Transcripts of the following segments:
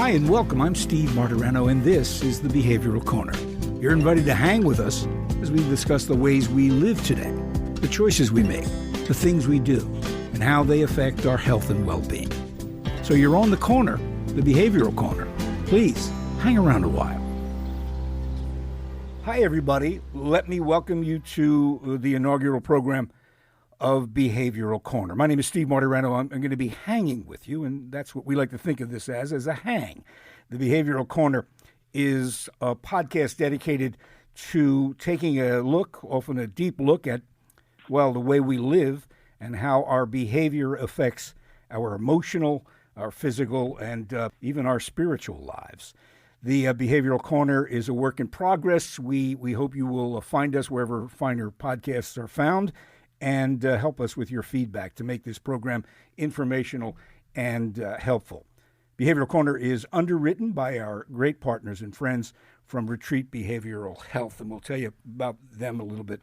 Hi and welcome. I'm Steve Martirano, and this is the Behavioral Corner. You're invited to hang with us as we discuss the ways we live today, the choices we make, the things we do, and how they affect our health and well-being. So you're on the corner, the Behavioral Corner. Please hang around a while. Hi, everybody. Let me welcome you to the inaugural program of Behavioral Corner. My name is Steve Martirano. I'm going to be hanging with you, and that's what we like to think of this as a hang. The Behavioral Corner is a podcast dedicated to taking a look, often a deep look at, well, the way we live and how our behavior affects our emotional, our physical, and even our spiritual lives. The Behavioral Corner is a work in progress. We hope you will find us wherever finer podcasts are found, and help us with your feedback to make this program informational and helpful. Behavioral Corner is underwritten by our great partners and friends from Retreat Behavioral Health, and we'll tell you about them a little bit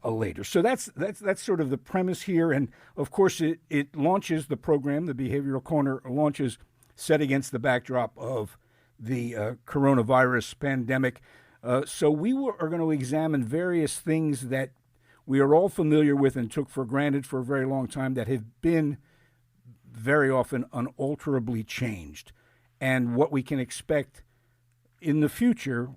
later. So that's sort of the premise here, and of course it launches the program. The Behavioral Corner launches set against the backdrop of the coronavirus pandemic. So we are going to examine various things that we are all familiar with and took for granted for a very long time that have been very often unalterably changed, and what we can expect in the future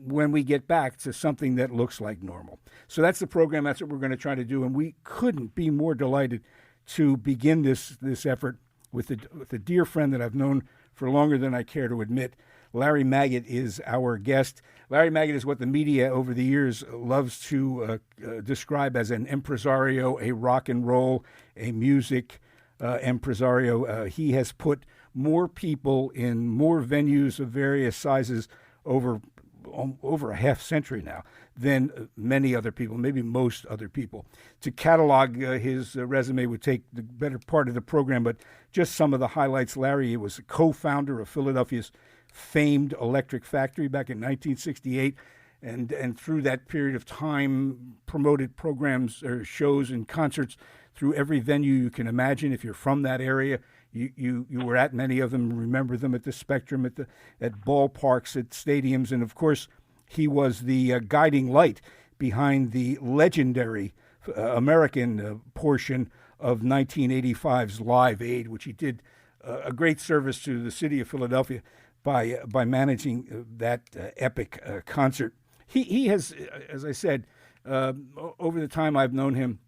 when we get back to something that looks like normal. So that's the program. That's what we're going to try to do, and we couldn't be more delighted to begin this effort with a dear friend that I've known for longer than I care to admit. Larry Magid is our guest. Larry Magid is what the media over the years loves to describe as an impresario, a rock and roll, a music impresario. He has put more people in more venues of various sizes over a half century now than many other people, maybe most other people. To catalog his resume would take the better part of the program, but just some of the highlights. Larry was a co-founder of Philadelphia's famed Electric Factory back in 1968, and through that period of time promoted programs or shows and concerts through every venue you can imagine. If you're from that area, you were at many of them, remember them at the Spectrum, at ballparks, at stadiums, and of course he was the guiding light behind the legendary American portion of 1985's Live Aid, which he did a great service to the city of Philadelphia by managing that epic concert. He has, as I said, over the time I've known him,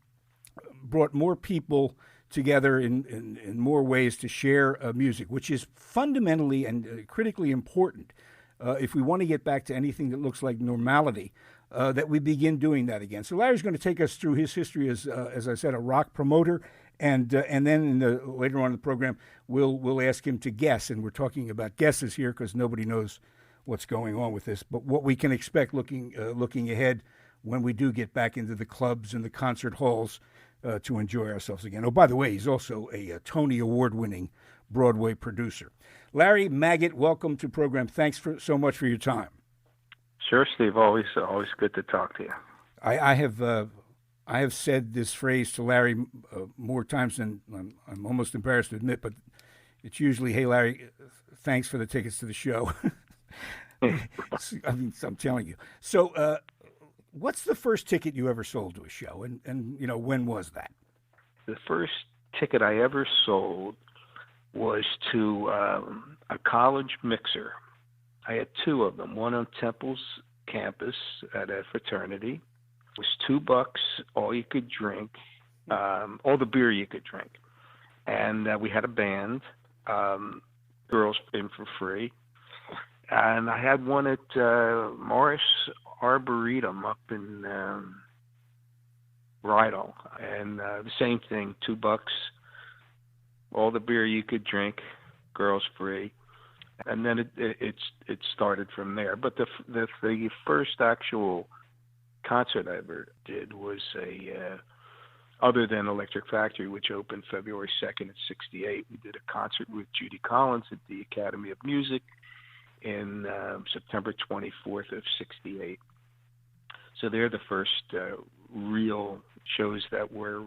brought more people together in more ways to share music, which is fundamentally and critically important if we want to get back to anything that looks like normality, that we begin doing that again. So Larry's going to take us through his history as I said, a rock promoter, and then later on in the program, we'll ask him to guess, and we're talking about guesses here because nobody knows what's going on with this, but what we can expect looking ahead when we do get back into the clubs and the concert halls to enjoy ourselves again. Oh, by the way, he's also a Tony Award-winning Broadway producer. Larry Magid, welcome to the program. Thanks so much for your time. Sure, Steve. Always good to talk to you. I have said this phrase to Larry more times than I'm almost embarrassed to admit, but it's usually, "Hey, Larry, thanks for the tickets to the show." I mean, I'm telling you. So, what's the first ticket you ever sold to a show, and when was that? The first ticket I ever sold was to a college mixer. I had two of them, one on Temple's campus at a fraternity. It was $2, all you could drink, all the beer you could drink. And we had a band, girls in for free. And I had one at Morris Arboretum up in Rydal. And the same thing, $2, all the beer you could drink, girls free. And then it started from there. But the first actual concert I ever did was other than Electric Factory, which opened February 2nd of '68. We did a concert with Judy Collins at the Academy of Music in September 24th of '68. So they're the first real shows that were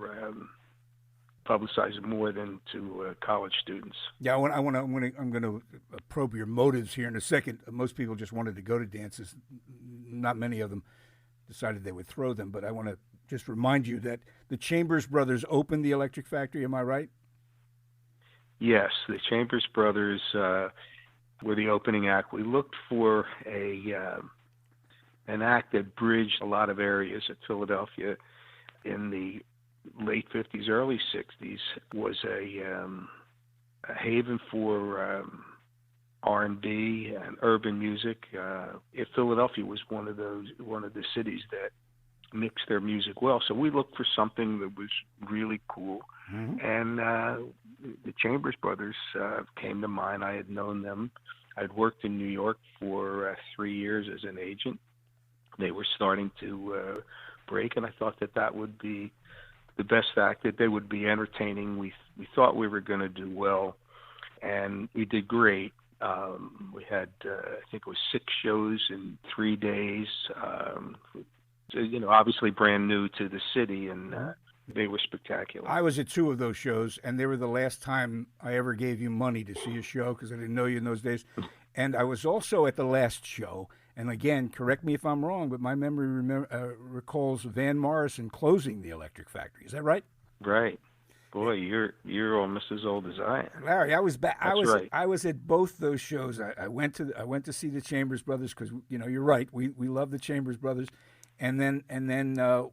publicize it more than to college students. Yeah, I'm going to probe your motives here in a second. Most people just wanted to go to dances. Not many of them decided they would throw them, but I want to just remind you that the Chambers Brothers opened the Electric Factory. Am I right? Yes, the Chambers Brothers were the opening act. We looked for an act that bridged a lot of areas at Philadelphia in the late 50s, early 60s, was a haven for R&B and urban music. Philadelphia was one of the cities that mixed their music well. So we looked for something that was really cool. Mm-hmm. And the Chambers Brothers came to mind. I had known them. I'd worked in New York for 3 years as an agent. They were starting to break, and I thought that would be the best act, that they would be entertaining. We thought we were going to do well, and we did great. We had, I think it was 6 shows in 3 days. Obviously brand new to the city, and they were spectacular. I was at 2 of those shows, and they were the last time I ever gave you money to see a show because I didn't know you in those days. And I was also at the last show. And again, correct me if I'm wrong, but my memory recalls Van Morrison closing the Electric Factory. Is that right? Right. Boy, you're almost as old as I am. Larry, I was back. Right. I was at both those shows. I went to see the Chambers Brothers because you're right. We love the Chambers Brothers, and then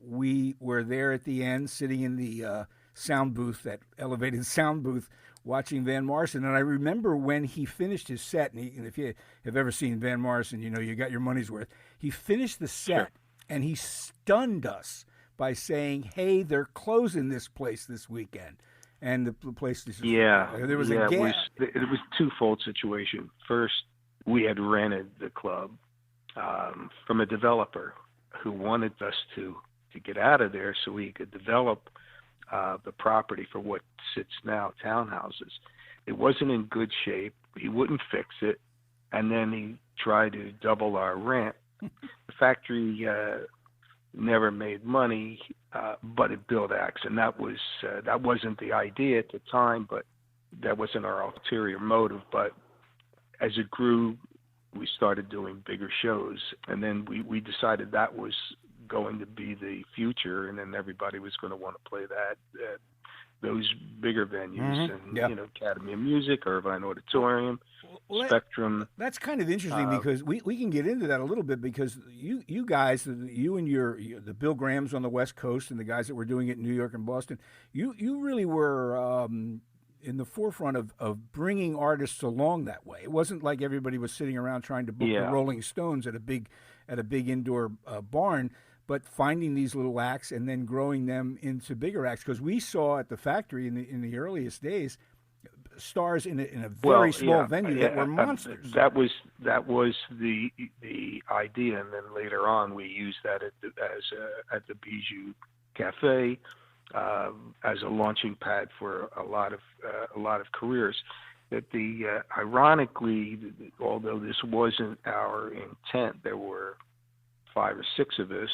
we were there at the end, sitting in the sound booth, that elevated sound booth, watching Van Morrison. And I remember when he finished his set, and if you have ever seen Van Morrison, you got your money's worth. He finished the set, sure, and he stunned us by saying, "Hey, they're closing this place this weekend." And the place is there was a gap. It was a twofold situation. First, we had rented the club from a developer who wanted us to get out of there so he could develop the property for what sits now townhouses. It wasn't in good shape. He wouldn't fix it, and then he tried to double our rent. The factory never made money, but it built acts, and that wasn't the idea at the time, but that wasn't our ulterior motive. But as it grew, we started doing bigger shows, and then we decided that was going to be the future, and then everybody was going to want to play those bigger venues, mm-hmm, and Academy of Music, Irvine Auditorium, Spectrum. That's kind of interesting because we can get into that a little bit, because you guys, you and the Bill Grahams on the West Coast and the guys that were doing it in New York and Boston, you really were in the forefront of bringing artists along that way. It wasn't like everybody was sitting around trying to book the Rolling Stones at a big indoor barn, but finding these little acts and then growing them into bigger acts. Because we saw at the factory in the earliest days stars in a very small venue that were monsters. That was the idea, and then later on we used that at the Bijou Cafe as a launching pad for a lot of careers. That ironically, although this wasn't our intent, there were 5 or 6 of us,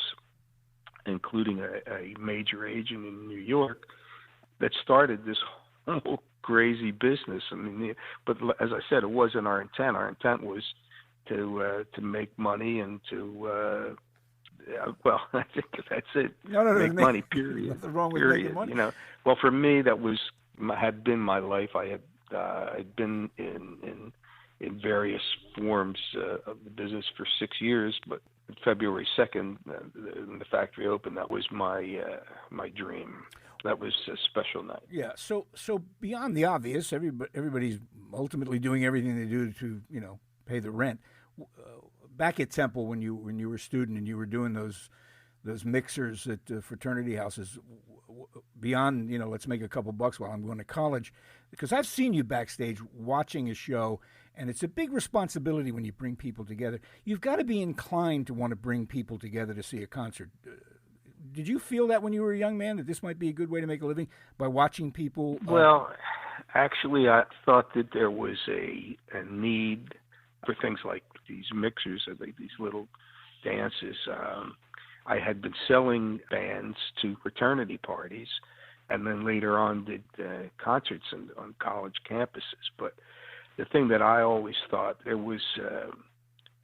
including a major agent in New York, that started this whole crazy business. I mean, but as I said, it wasn't our intent. Our intent was to make money and to I think that's it. Make money. Period. Nothing wrong with making money. Well, for me, that had been my life. I'd been in various forms of the business for 6 years, but February 2nd, when the factory opened, that was my dream. That was a special night. Yeah. So beyond the obvious, everybody's ultimately doing everything they do to pay the rent. Back at Temple, when you were a student and you were doing those mixers at fraternity houses, beyond let's make a couple bucks while I'm going to college, because I've seen you backstage watching a show, and it's a big responsibility when you bring people together. You've got to be inclined to want to bring people together to see a concert. Did you feel that when you were a young man, that this might be a good way to make a living by watching people? Well, actually, I thought that there was a need for things like these mixers, like these little dances. I had been selling bands to fraternity parties, and then later on did concerts on college campuses. But the thing that I always thought, there was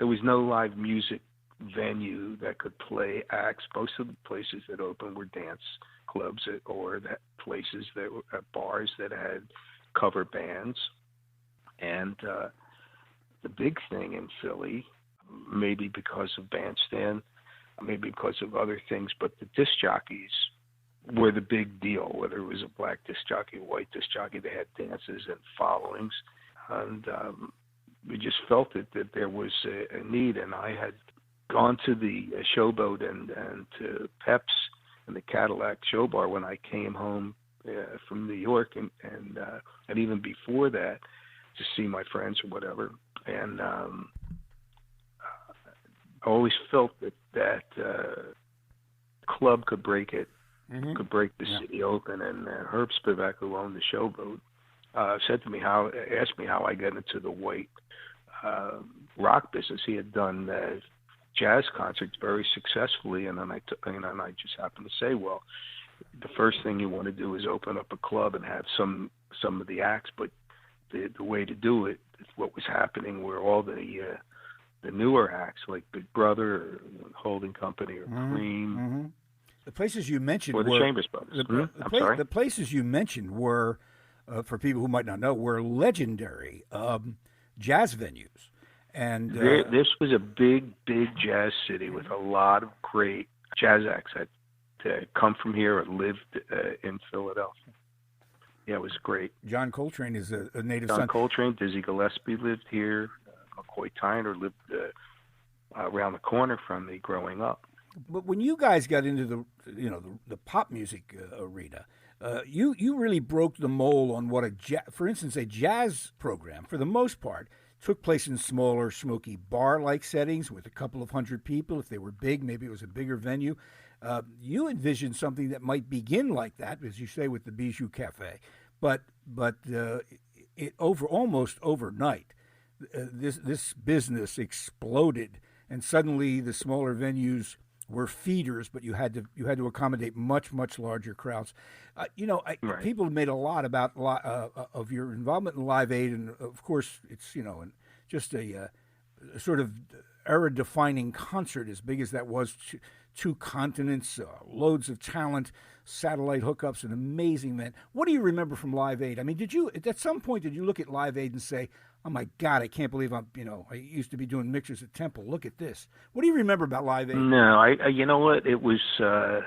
no live music venue that could play acts. Most of the places that opened were dance clubs or that places that were bars that had cover bands. And the big thing in Philly, maybe because of Bandstand, maybe because of other things, but the disc jockeys were the big deal, whether it was a black disc jockey, a white disc jockey. They had dances and followings. And we just felt that there was a need. And I had gone to the Showboat and to Pep's and the Cadillac Show Bar when I came home from New York, and even before that, to see my friends or whatever. And I always felt that club could break it, could break the city open. And Herb Spivak, who owned the Showboat, asked me how I got into the white rock business. He had done jazz concerts very successfully, and then I just happened to say, well, the first thing you want to do is open up a club and have some of the acts, but the way to do it, what was happening were all the newer acts like Big Brother or Holding Company or Cream. The places you mentioned or the were Chambers Brothers. The places you mentioned were, for people who might not know, were legendary jazz venues. And this was a big jazz city with a lot of great jazz acts that come from here or lived in Philadelphia. Yeah, it was great. John Coltrane is a native son. John Coltrane, Dizzy Gillespie lived here. McCoy Tyner lived around the corner from me growing up. But when you guys got into the pop music arena, you really broke the mold on what for instance, a jazz program, for the most part, took place in smaller, smoky bar-like settings with a couple of hundred people. If they were big, maybe it was a bigger venue. You envisioned something that might begin like that, as you say, with the Bijou Cafe, but it almost overnight, this business exploded, and suddenly the smaller venues were feeders, but you had to accommodate much larger crowds. Right. People made a lot about of your involvement in Live Aid, and of course it's just a sort of era-defining concert, as big as that was. Two continents, loads of talent, satellite hookups, an amazing man. What do you remember from Live Aid? I mean, at some point did you look at Live Aid and say, "Oh my God, I can't believe I used to be doing mixers at Temple. Look at this." What do you remember about Live Aid? No, I you know what? It was a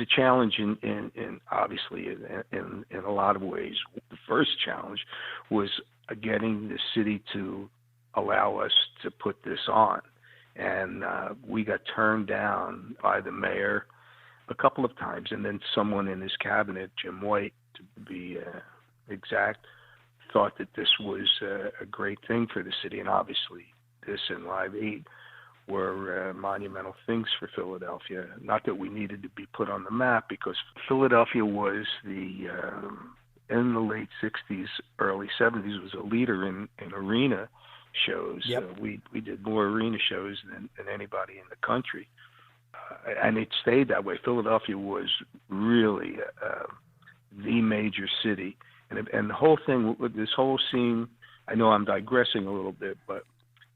challenge in obviously in a lot of ways. The first challenge was getting the city to allow us to put this on. And we got turned down by the mayor a couple of times, and then someone in his cabinet, Jim White, to be exact, thought that this was a great thing for the city. And obviously, this and Live Aid were monumental things for Philadelphia. Not that we needed to be put on the map, because Philadelphia was in the late 60s, early 70s, was a leader in arena shows. Yep. We did more arena shows than anybody in the country, and it stayed that way. Philadelphia was really the major city, and the whole thing, this whole scene, I know I'm digressing a little bit, but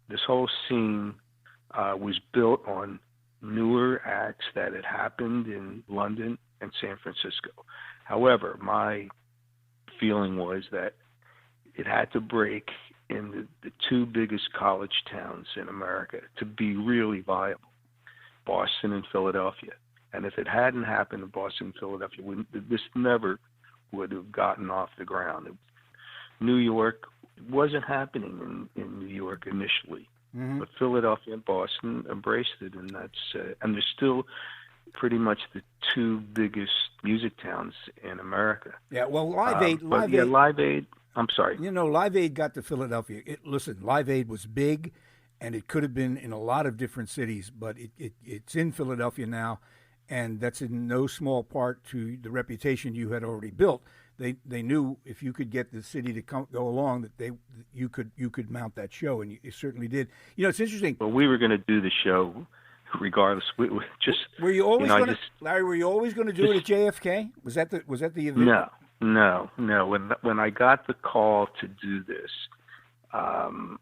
this whole scene was built on newer acts that had happened in London and San Francisco. However, my feeling was that it had to break in the two biggest college towns in America to be really viable, Boston and Philadelphia. And if it hadn't happened in Boston and Philadelphia, this never would have gotten off the ground. New York wasn't happening in New York initially, but Philadelphia and Boston embraced it, and and they're still pretty much the two biggest music towns in America. Yeah, well, Live Aid. I'm sorry. Live Aid got to Philadelphia. Listen, Live Aid was big, and it could have been in a lot of different cities, but it's in Philadelphia now, and that's in no small part to the reputation you had already built. They knew if you could get the city to go along, that you could mount that show, and you certainly did. It's interesting. Well, we were going to do the show regardless. We just, Were you always I going to, just, Larry? Were you always going to do it at JFK? Was that the event? no. When I got the call to do this from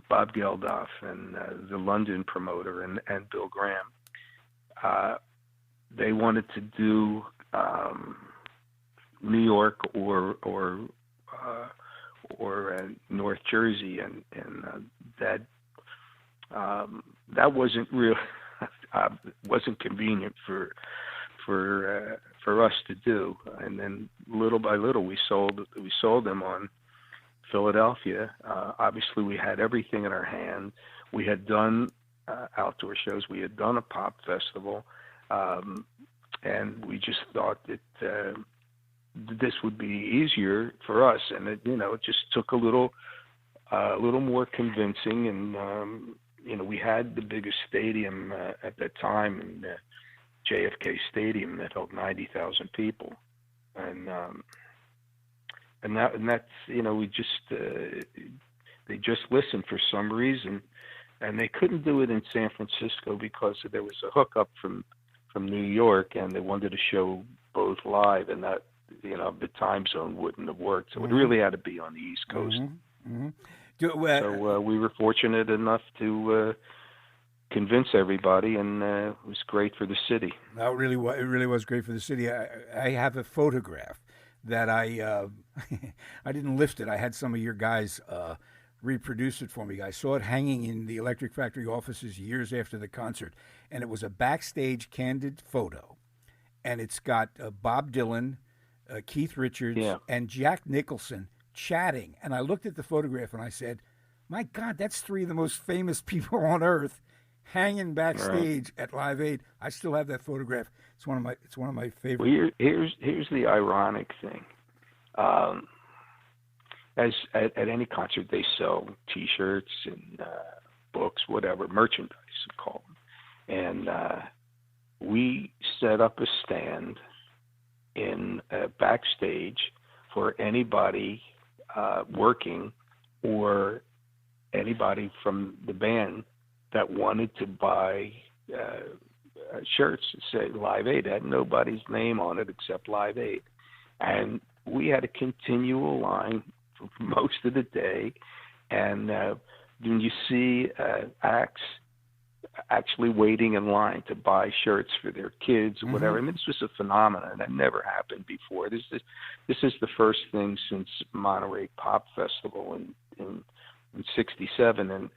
Bob Geldof and the London promoter and Bill Graham, they wanted to do New York or North Jersey, and that wasn't real. Wasn't convenient for us to do. And then little by little, we sold them on Philadelphia. Obviously, we had everything in our hand. We had done outdoor shows. We had done a pop festival, and we just thought that this would be easier for us. And it just took a little more convincing. And we had the biggest stadium at that time, in JFK Stadium, that held 90,000 people, and that's we just they just listened for some reason, and they couldn't do it in San Francisco because there was a hookup from New York, and they wanted to show both live, and that the time zone wouldn't have worked, so it really had to be on the East Coast. So we were fortunate enough to convince everybody, and it was great for the city. No, it really was great for the city. I have a photograph that I didn't lift it. I had some of your guys reproduce it for me. I saw it hanging in the Electric Factory offices years after the concert, and it was a backstage candid photo, and it's got Bob Dylan, Keith Richards, and Jack Nicholson chatting. And I looked at the photograph and I said, my God, that's three of the most famous people on earth hanging backstage at Live Aid. I still have that photograph. It's one of my favorite. Well, here's the ironic thing. As at any concert, they sell T-shirts and books, whatever, merchandise, call them. And we set up a stand in backstage for anybody working or anybody from the band that wanted to buy shirts that say Live Aid. It had nobody's name on it except Live Aid. And we had a continual line for most of the day. And when you see acts actually waiting in line to buy shirts for their kids or whatever, I mean, this was a phenomenon that never happened before. This is the first thing since Monterey Pop Festival in '67,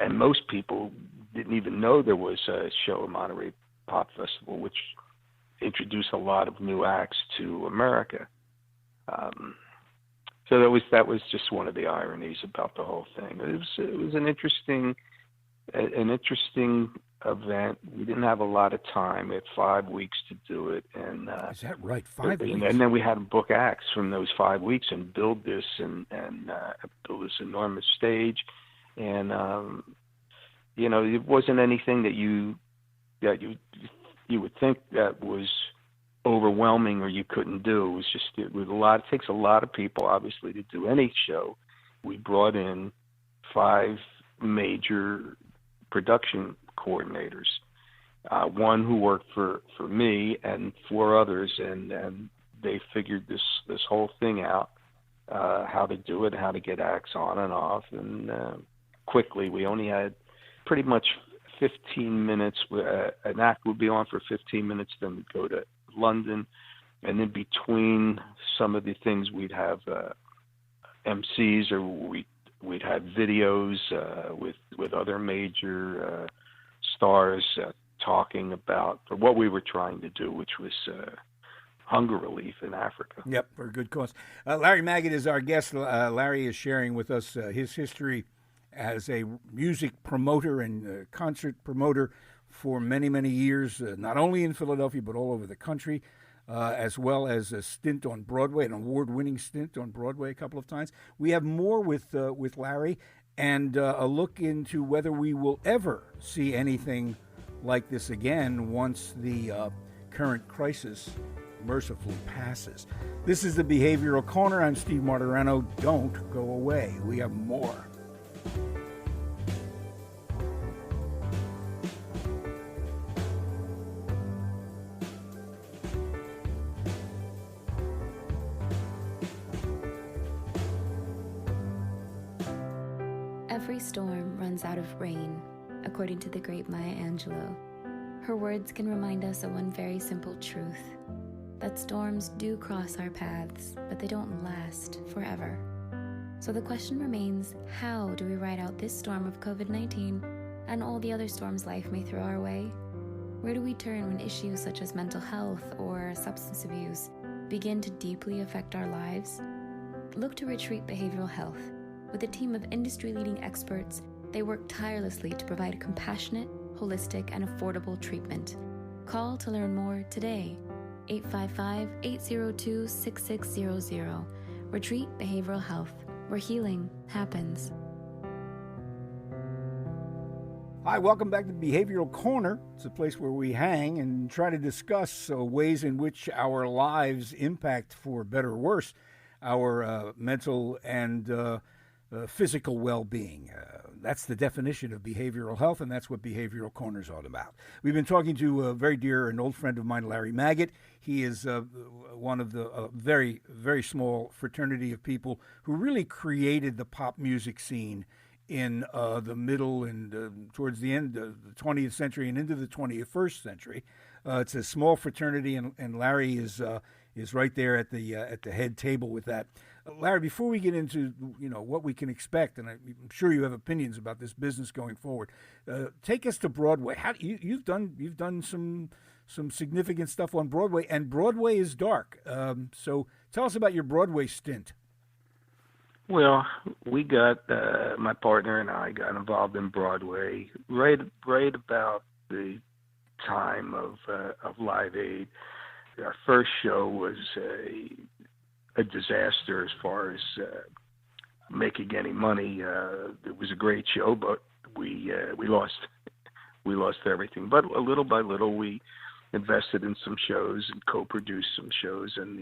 and most people didn't even know there was a show at Monterey Pop Festival, which introduced a lot of new acts to America. So that was just one of the ironies about the whole thing. It was an interesting event. We didn't have a lot of time. We had 5 weeks to do it, and is that right? 5 weeks. And then we had to book acts from those 5 weeks and build this and build this enormous stage. And it wasn't anything that you would think that was overwhelming or you couldn't do. It was just it takes a lot of people, obviously, to do any show. We brought in 5 major production coordinators, one who worked for me and 4 others, and they figured this whole thing out, how to do it, how to get acts on and off, and quickly. We only had pretty much 15 minutes. An act would be on for 15 minutes, then we'd go to London, and in between some of the things we'd have MCs, or we'd have videos with other major stars talking about what we were trying to do, which was hunger relief in Africa. Yep, for a good cause. Larry Magid is our guest. Larry is sharing with us his history as a music promoter and concert promoter for many, many years, not only in Philadelphia, but all over the country, as well as a stint on Broadway, an award-winning stint on Broadway a couple of times. We have more with Larry, and a look into whether we will ever see anything like this again once the current crisis mercifully passes. This is the Behavioral Corner. I'm Steve Martirano. Don't go away. We have more. Every storm runs out of rain, according to the great Maya Angelou. Her words can remind us of one very simple truth, that storms do cross our paths, but they don't last forever. So the question remains, how do we ride out this storm of COVID-19 and all the other storms life may throw our way? Where do we turn when issues such as mental health or substance abuse begin to deeply affect our lives? Look to Retreat Behavioral Health. With a team of industry-leading experts, they work tirelessly to provide a compassionate, holistic, and affordable treatment. Call to learn more today. 855-802-6600. Retreat Behavioral Health, where healing happens. Hi, welcome back to Behavioral Corner. It's a place where we hang and try to discuss ways in which our lives impact, for better or worse, our mental and physical well-being. That's the definition of behavioral health, and that's what Behavioral Corner is all about. We've been talking to a very dear and old friend of mine, Larry Magid. He is one of the very, very small fraternity of people who really created the pop music scene in the middle and towards the end of the 20th century and into the 21st century. It's a small fraternity, and Larry is right there at the head table with that. Larry, before we get into what we can expect, and I'm sure you have opinions about this business going forward, take us to Broadway. You've done some significant stuff on Broadway, and Broadway is dark. So tell us about your Broadway stint. Well, we got my partner and I got involved in Broadway right about the time of Live Aid. Our first show was a disaster as far as making any money. It was a great show, but we lost everything. But little by little, we invested in some shows and co-produced some shows. And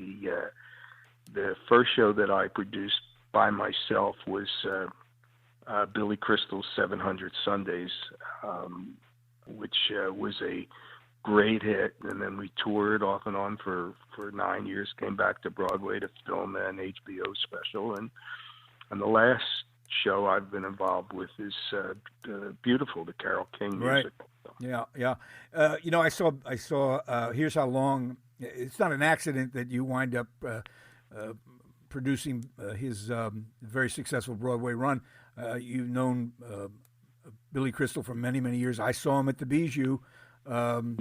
the first show that I produced by myself was Billy Crystal's 700 Sundays, which was a great hit. And then we toured off and on for 9 years, came back to Broadway to film an HBO special. And the last show I've been involved with is Beautiful, the Carole King musical. Right. Yeah. I saw Here's How Long. It's not an accident that you wind up producing his very successful Broadway run. You've known Billy Crystal for many, many years. I saw him at the Bijou. And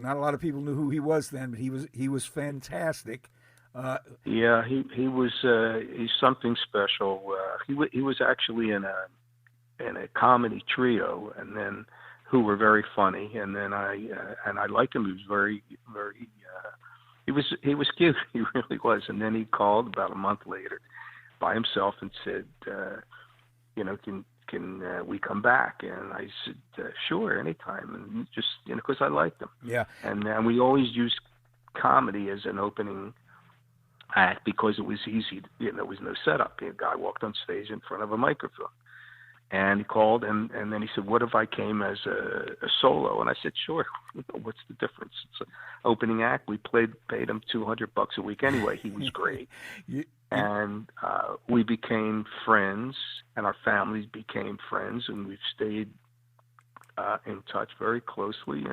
not a lot of people knew who he was then, but he was fantastic. He was he's something special. He was actually in a comedy trio, and then who were very funny. And then I liked him. He was very he was cute. He really was. And then he called about a month later by himself and said, can we come back? And I said, sure, anytime. And just, because I liked him. Yeah. And we always used comedy as an opening act because it was easy. There was no setup. A guy walked on stage in front of a microphone. And he called, and then he said, what if I came as a solo? And I said, sure. What's the difference? It's an opening act. We paid him $200 a week anyway. He was great. And we became friends, and our families became friends, and we've stayed in touch very closely.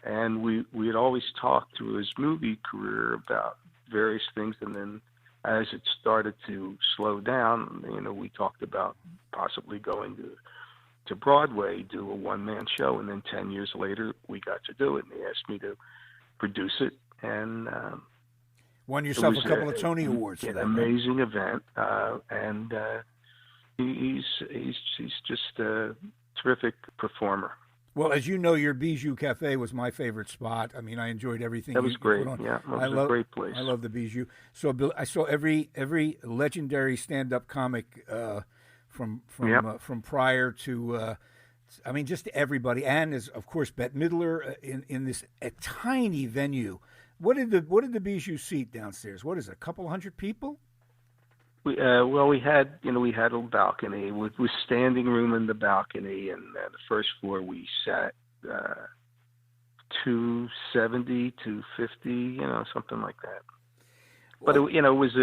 And we had always talked through his movie career about various things, and then as it started to slow down, we talked about possibly going to Broadway, do a one-man show, and then 10 years later, we got to do it, and they asked me to produce it, and won yourself a couple of Tony Awards for that. An amazing event, and he's just a terrific performer. Well, as you know, your Bijou Cafe was my favorite spot. I mean, I enjoyed everything. That was great. Put on. Yeah, it was a great place. I love the Bijou. So I saw every legendary stand-up comic from prior to, just everybody, and as of course Bette Midler in this a tiny venue. What did the Bijou seat downstairs? What is it? A couple hundred people? We had a little balcony with standing room in the balcony, and the first floor we sat 270, 250, something like that. But it was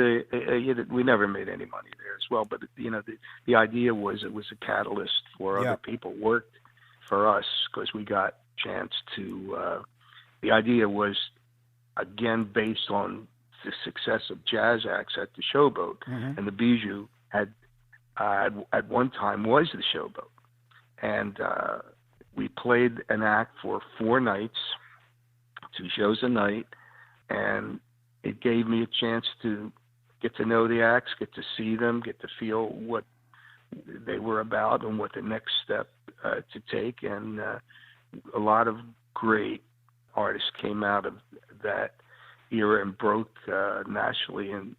we never made any money there as well. But the idea was it was a catalyst for other people. Worked for us because we got chance to. The idea was again based on the success of jazz acts at the Showboat, and the Bijou had at one time was the Showboat, and we played an act for 4 nights, 2 shows a night, and it gave me a chance to get to know the acts, get to see them, get to feel what they were about and what the next step to take. And a lot of great artists came out of that era and broke nationally in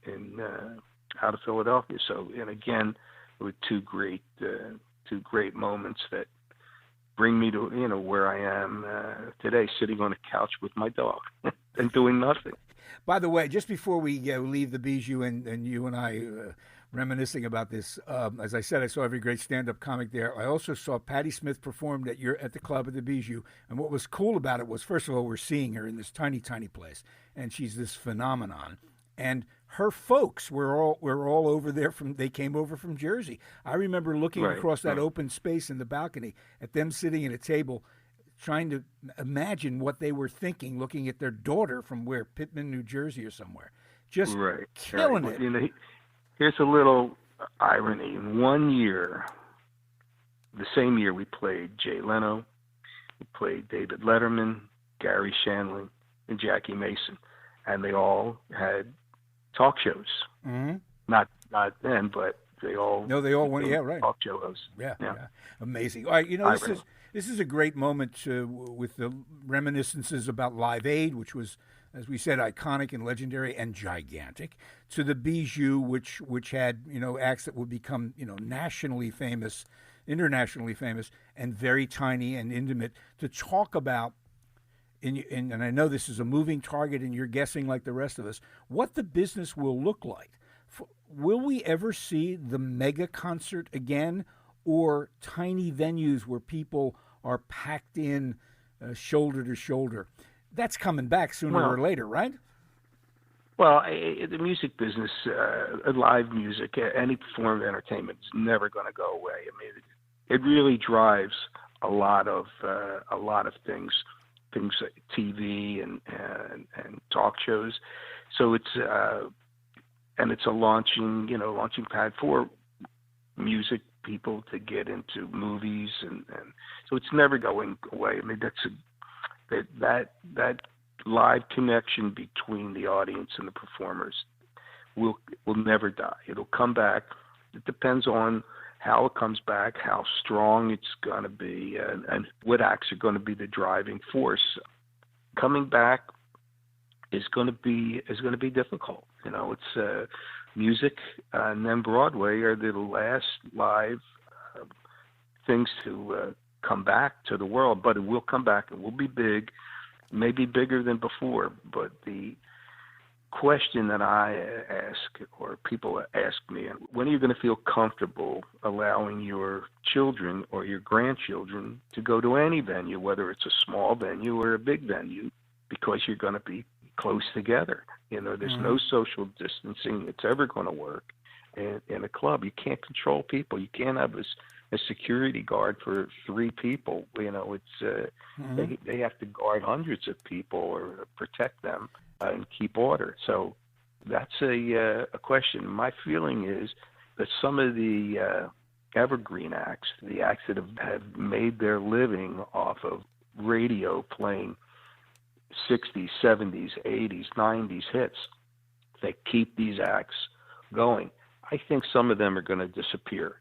out of Philadelphia. So, and again, it were two great moments that bring me to where I am today, sitting on a couch with my dog and doing nothing. By the way, just before we leave the Bijou and you and I reminiscing about this, as I said, I saw every great stand-up comic there. I also saw Patti Smith performed at the club at the Bijou, and what was cool about it was, first of all, we're seeing her in this tiny, tiny place, and she's this phenomenon. And her folks were all over there they came over from Jersey. I remember looking across that open space in the balcony at them sitting at a table, trying to imagine what they were thinking, looking at their daughter from Pittman, New Jersey or somewhere. Just killing it. Here's a little irony. In 1 year, the same year, we played Jay Leno, we played David Letterman, Gary Shandling, and Jackie Mason. And they all had talk shows. Mm-hmm. Not then, but they all. No, they all went. Yeah, right. Talk show hosts. Yeah. Amazing. All right, this is a great moment with the reminiscences about Live Aid, which was, as we said, iconic and legendary and gigantic, to the Bijou, which had acts that would become nationally famous, internationally famous, and very tiny and intimate. To talk about. And I know this is a moving target, and you're guessing like the rest of us, what the business will look like. Will we ever see the mega concert again, or tiny venues where people are packed in shoulder to shoulder? That's coming back sooner or later, right? Well, the music business, live music, any form of entertainment is never going to go away. I mean, it really drives a lot of things like TV and talk shows. So it's and it's a launching pad for music people to get into movies, and so it's never going away. I mean, that live connection between the audience and the performers will never die. It'll come back. It depends on how it comes back, how strong it's going to be, and what acts are going to be the driving force. Coming back is going to be difficult. It's music and then Broadway are the last live things to come back to the world, but it will come back. It will be big, maybe bigger than before. But the question that I ask, or people ask me, when are you going to feel comfortable allowing your children or your grandchildren to go to any venue, whether it's a small venue or a big venue, because you're going to be close together? There's no social distancing that's ever going to work in a club. You can't control people. You can't have a security guard for 3 people. It's they have to guard hundreds of people or protect them and keep order. So that's a question. My feeling is that some of the evergreen acts, the acts that have made their living off of radio playing 60s, 70s, 80s, 90s hits, they keep these acts going. I think some of them are going to disappear.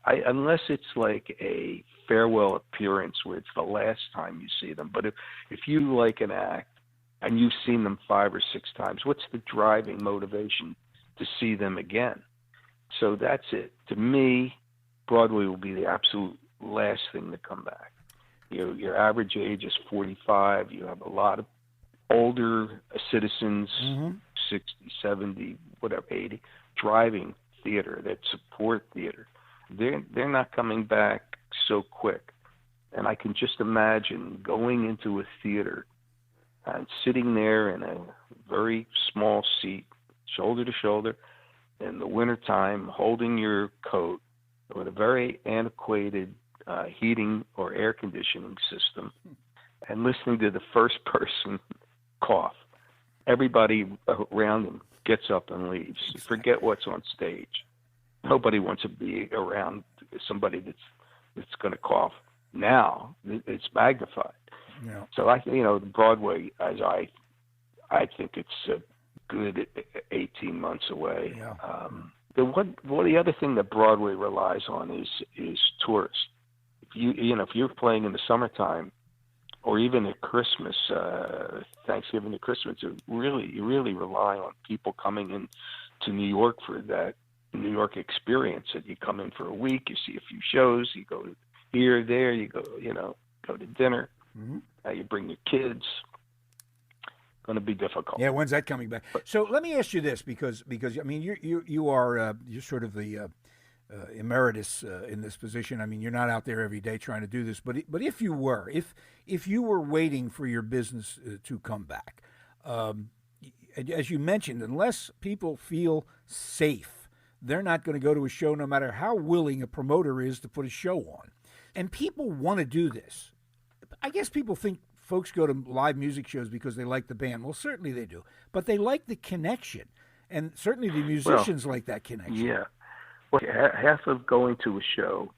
Unless it's like a farewell appearance where it's the last time you see them. But if you like an act and you've seen them 5 or 6 times, what's the driving motivation to see them again? So that's it. To me, Broadway will be the absolute last thing to come back. Your average age is 45. You have a lot of older citizens, 60, 70, whatever, 80, driving theater, that support theater. They're not coming back so quick. And I can just imagine going into a theater and sitting there in a very small seat, shoulder to shoulder, in the wintertime, holding your coat with a very antiquated heating or air conditioning system, and listening to the first person cough. Everybody around them gets up and leaves. Forget what's on stage. Nobody wants to be around somebody that's going to cough. Now it's magnified. Yeah. So Broadway, as I think it's a good 18 months away. Yeah. The other thing that Broadway relies on is tourists. If you're playing in the summertime, or even at Christmas, Thanksgiving to Christmas, you really rely on people coming in to New York for that New York experience. That you come in for a week, you see a few shows, you go here, there, you go to dinner, you bring your kids. Going to be difficult. Yeah, when's that coming back? So let me ask you this, because I mean you're sort of the emeritus in this position. I mean, you're not out there every day trying to do this, but if you were, if you were waiting for your business to come back, as you mentioned, unless people feel safe, they're not going to go to a show, no matter how willing a promoter is to put a show on. And people want to do this. I guess people think folks go to live music shows because they like the band. Well, certainly they do, but they like the connection, and certainly the musicians like that connection. Yeah. Well, half of going to a show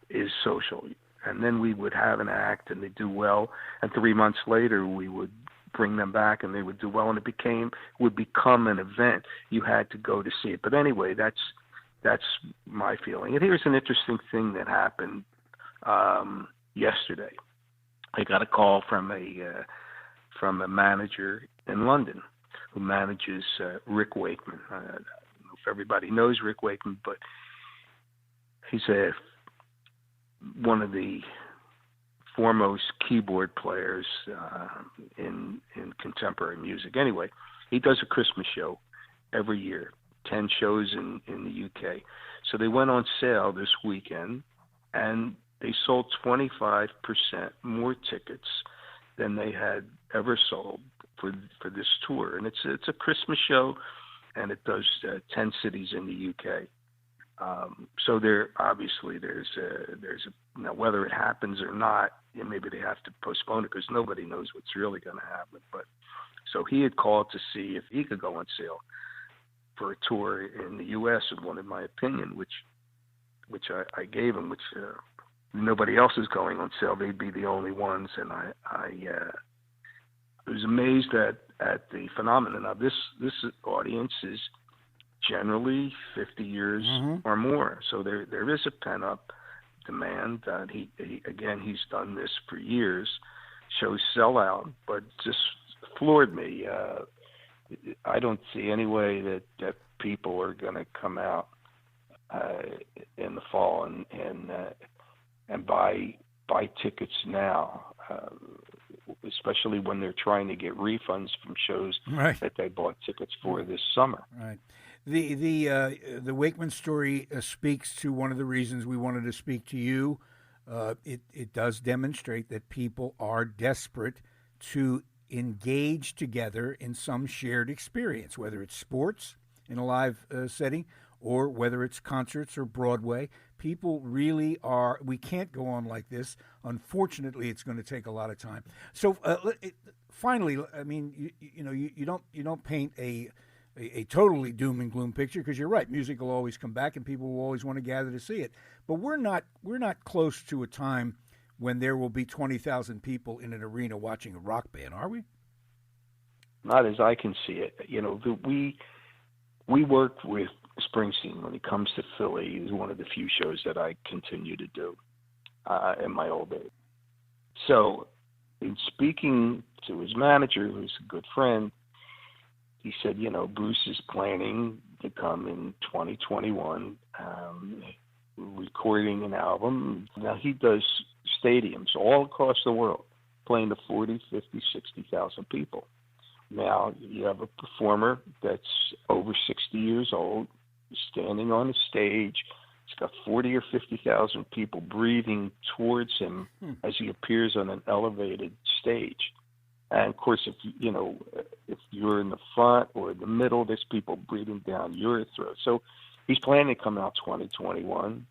is social, and then we would have an act, and they do well, and 3 months later we would bring them back, and they would do well, and it would become an event. You had to go to see it. But anyway, that's my feeling. And here's an interesting thing that happened yesterday. I got a call from a manager in London who manages Rick Wakeman. I don't know if everybody knows Rick Wakeman, but he's one of the foremost keyboard players in contemporary music. Anyway, he does a Christmas show every year, 10 shows in the UK. So they went on sale this weekend, and they sold 25% more tickets than they had ever sold for this tour. And it's a Christmas show, and it does 10 cities in the UK. So there's now whether it happens or not, maybe they have to postpone it because nobody knows what's really going to happen. But so he had called to see if he could go on sale for a tour in the US and wanted my opinion, which I gave him, which nobody else is going on sale. They'd be the only ones. And I was amazed at the phenomenon. Now this audience is generally 50 years or more. So there is a pent-up demand. He's done this for years. Shows sell out, but just floored me. I don't see any way that people are going to come out in the fall and buy tickets now, especially when they're trying to get refunds from shows that they bought tickets for this summer. Right. The Wakeman story speaks to one of the reasons we wanted to speak to you. It does demonstrate that people are desperate to engage together in some shared experience, whether it's sports in a live setting or whether it's concerts or Broadway. People really are. We can't go on like this. Unfortunately, it's going to take a lot of time. So finally, I mean, you don't paint a totally doom and gloom picture, because you're right. Music will always come back, and people will always want to gather to see it. But we're not close to a time when there will be 20,000 people in an arena watching a rock band, are we? Not as I can see it. We worked with Springsteen when he comes to Philly. He's one of the few shows that I continue to do in my old age. So, in speaking to his manager, who's a good friend, he said, Bruce is planning to come in 2021, recording an album. Now, he does stadiums all across the world, playing to 40, 50, 60,000 people. Now, you have a performer that's over 60 years old, standing on a stage. He's got 40 or 50,000 people breathing towards him as he appears on an elevated stage. And of course, if you're in the front or the middle, there's people breathing down your throat. So he's planning to come out 2021,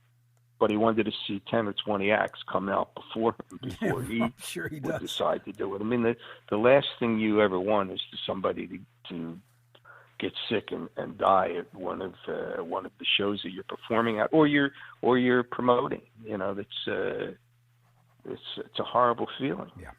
but he wanted to see 10 or 20 acts come out before he sure he would does. decide to do it. I mean, the last thing you ever want is for somebody to get sick and die at one of the shows that you're performing at or you're promoting. You know, it's a horrible feeling. Yeah.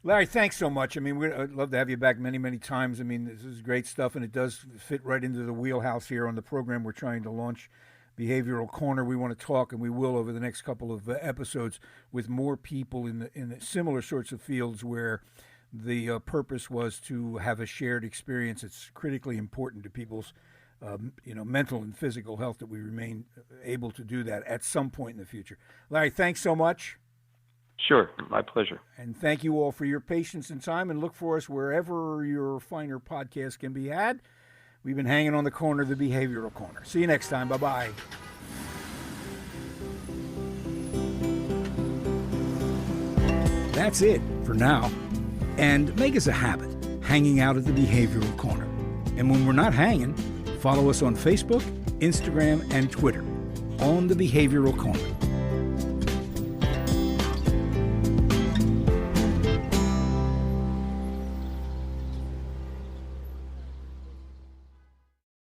Larry, thanks so much. I mean, I'd love to have you back many, many times. I mean, this is great stuff, and it does fit right into the wheelhouse here on the program we're trying to launch, Behavioral Corner. We want to talk, and we will over the next couple of episodes, with more people in the similar sorts of fields where the purpose was to have a shared experience. It's critically important to people's mental and physical health that we remain able to do that at some point in the future. Larry, thanks so much. Sure, my pleasure. And thank you all for your patience and time, and look for us wherever your finer podcasts can be had. We've been hanging on the corner of the Behavioral Corner. See you next time. Bye-bye. That's it for now. And make us a habit, hanging out at the Behavioral Corner. And when we're not hanging, follow us on Facebook, Instagram, and Twitter on the Behavioral Corner.